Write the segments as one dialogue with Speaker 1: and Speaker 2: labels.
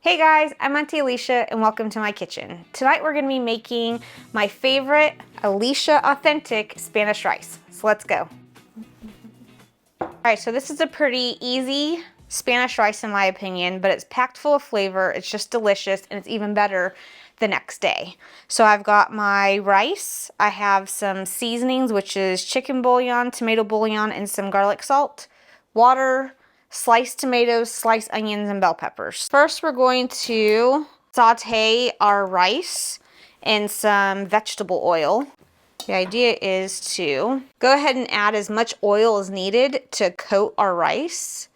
Speaker 1: Hey guys, I'm Auntie Alicia and welcome to my kitchen. Tonight we're going to be making my favorite Alicia Authentic Spanish rice. So let's go. Alright, so this is a pretty easy Spanish rice in my opinion, but it's packed full of flavor, it's just delicious, and it's even better the next day. So I've got my rice, I have some seasonings, which is chicken bouillon, tomato bouillon, and some garlic salt, water, sliced tomatoes, sliced onions, and bell peppers. First, we're going to saute our rice in some vegetable oil. The idea is to go ahead and add as much oil as needed to coat our rice.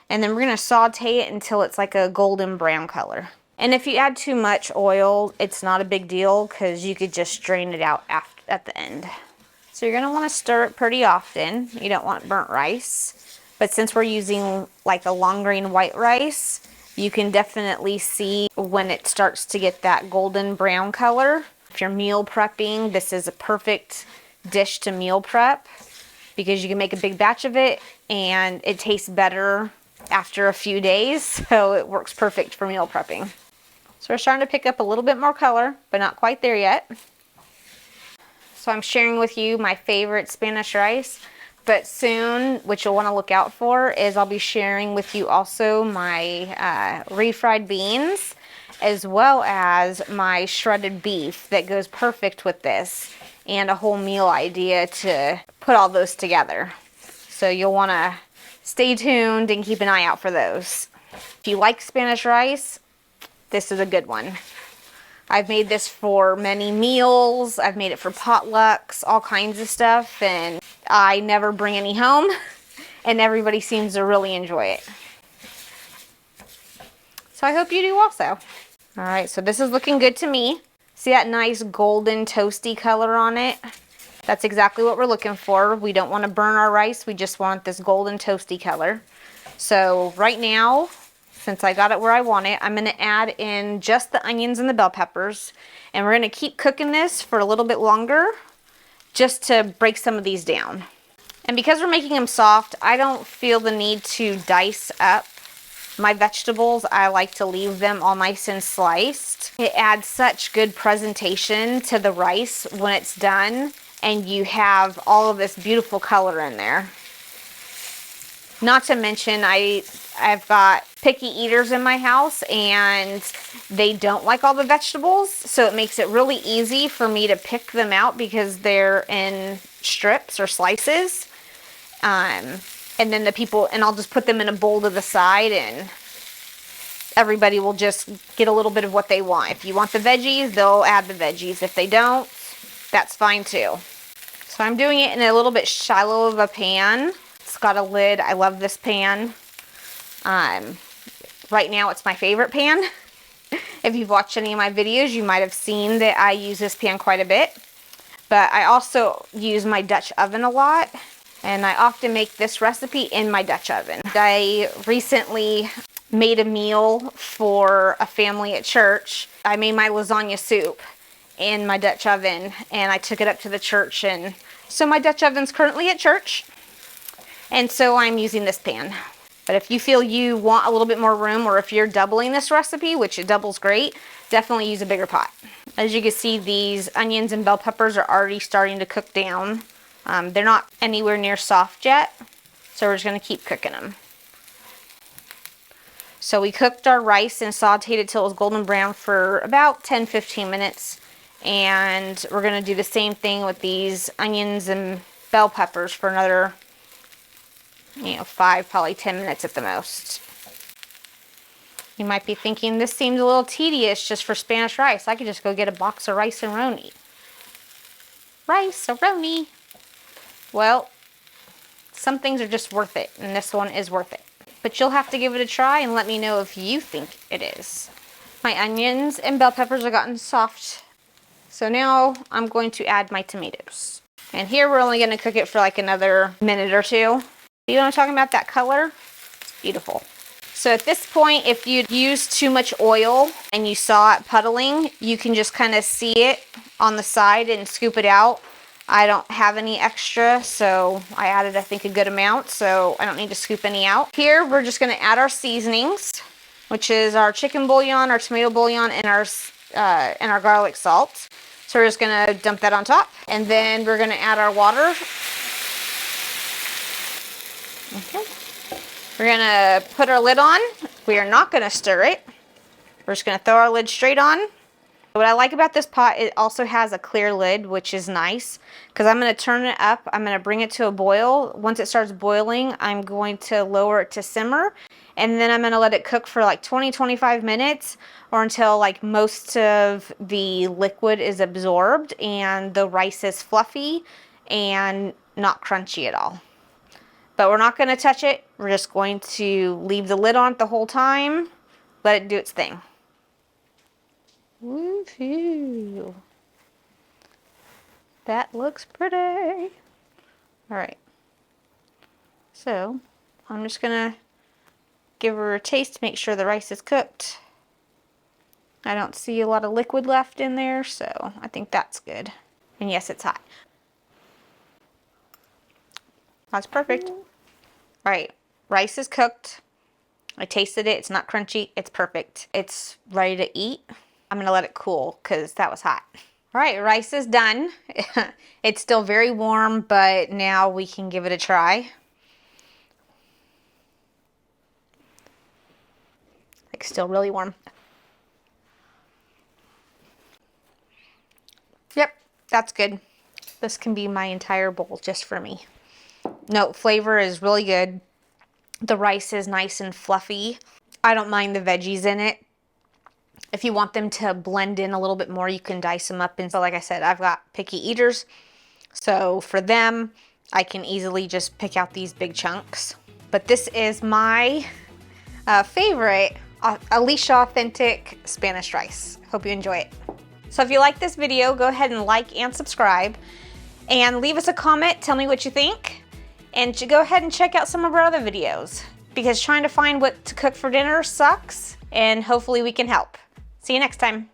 Speaker 1: And then we're going to saute it until it's like a golden brown color. And if you add too much oil, it's not a big deal because you could just strain it out at the end. So you're going to want to stir it pretty often. You don't want burnt rice. But since we're using like a long grain white rice, you can definitely see when it starts to get that golden brown color. If you're meal prepping, this is a perfect dish to meal prep because you can make a big batch of it and it tastes better after a few days. So it works perfect for meal prepping. So we're starting to pick up a little bit more color, but not quite there yet. So I'm sharing with you my favorite Spanish rice. But soon, what you'll want to look out for is I'll be sharing with you also my refried beans as well as my shredded beef that goes perfect with this and a whole meal idea to put all those together. So you'll want to stay tuned and keep an eye out for those. If you like Spanish rice, this is a good one. I've made this for many meals. I've made it for potlucks, all kinds of stuff, and I never bring any home, and everybody seems to really enjoy it. So I hope you do also. All right, so this is looking good to me. See that nice golden toasty color on it? That's exactly what we're looking for. We don't want to burn our rice. We just want this golden toasty color. So right now, since I got it where I want it, I'm going to add in just the onions and the bell peppers. And we're going to keep cooking this for a little bit longer just to break some of these down. And because we're making them soft, I don't feel the need to dice up my vegetables. I like to leave them all nice and sliced. It adds such good presentation to the rice when it's done and you have all of this beautiful color in there. Not to mention, I've got picky eaters in my house and they don't like all the vegetables, so it makes it really easy for me to pick them out because they're in strips or slices. And then I'll just put them in a bowl to the side and everybody will just get a little bit of what they want. If you want the veggies, they'll add the veggies. If they don't, that's fine too. So I'm doing it in a little bit shallow of a pan. It's got a lid. I love this pan. Right now it's my favorite pan. If you've watched any of my videos, you might have seen that I use this pan quite a bit. But I also use my Dutch oven a lot. And I often make this recipe in my Dutch oven. I recently made a meal for a family at church. I made my lasagna soup in my Dutch oven and I took it up to the church. And so my Dutch oven's currently at church. And so I'm using this pan. But if you feel you want a little bit more room or if you're doubling this recipe, which it doubles great, definitely use a bigger pot. As you can see, these onions and bell peppers are already starting to cook down. They're not anywhere near soft yet, so we're just going to keep cooking them. So we cooked our rice and sauteed it till it was golden brown for about 10-15 minutes. And we're going to do the same thing with these onions and bell peppers for another 5, probably 10 minutes at the most. You might be thinking this seems a little tedious just for Spanish rice. I could just go get a box of rice-a-roni. Rice-a-roni. Well, some things are just worth it, and this one is worth it. But you'll have to give it a try and let me know if you think it is. My onions and bell peppers have gotten soft. So now I'm going to add my tomatoes. And here we're only going to cook it for like another minute or two. You know what I'm talking about? That color? It's beautiful. So at this point, if you use too much oil and you saw it puddling, you can just kind of see it on the side and scoop it out. I don't have any extra, so I added, I think, a good amount, so I don't need to scoop any out. Here, we're just going to add our seasonings. which is our chicken bouillon, our tomato bouillon, and our garlic salt. So we're just gonna dump that on top, and then we're gonna add our water. Okay. We're gonna put our lid on. We are not gonna stir it. We're just gonna throw our lid straight on. What I like about this pot, it also has a clear lid, which is nice, because I'm going to turn it up. I'm going to bring it to a boil. Once it starts boiling, I'm going to lower it to simmer, and then I'm going to let it cook for like 20-25 minutes, or until like most of the liquid is absorbed and the rice is fluffy and not crunchy at all. But we're not going to touch it. We're just going to leave the lid on the whole time, let it do its thing. Woohoo! That looks pretty. All right. So I'm just gonna give her a taste to make sure the rice is cooked. I don't see a lot of liquid left in there, so I think that's good. And yes, it's hot. That's perfect. All right, rice is cooked. I tasted it. It's not crunchy. It's perfect. It's ready to eat. I'm gonna let it cool because that was hot. All right, rice is done. It's still very warm, but now we can give it a try. Like, still really warm. Yep, that's good. This can be my entire bowl just for me. No, flavor is really good. The rice is nice and fluffy. I don't mind the veggies in it. If you want them to blend in a little bit more, you can dice them up. And so, like I said, I've got picky eaters. So for them, I can easily just pick out these big chunks. But this is my favorite Alicia Authentic Spanish rice. Hope you enjoy it. So if you like this video, go ahead and like and subscribe. And leave us a comment. Tell me what you think. And go ahead and check out some of our other videos. Because trying to find what to cook for dinner sucks. And hopefully we can help. See you next time.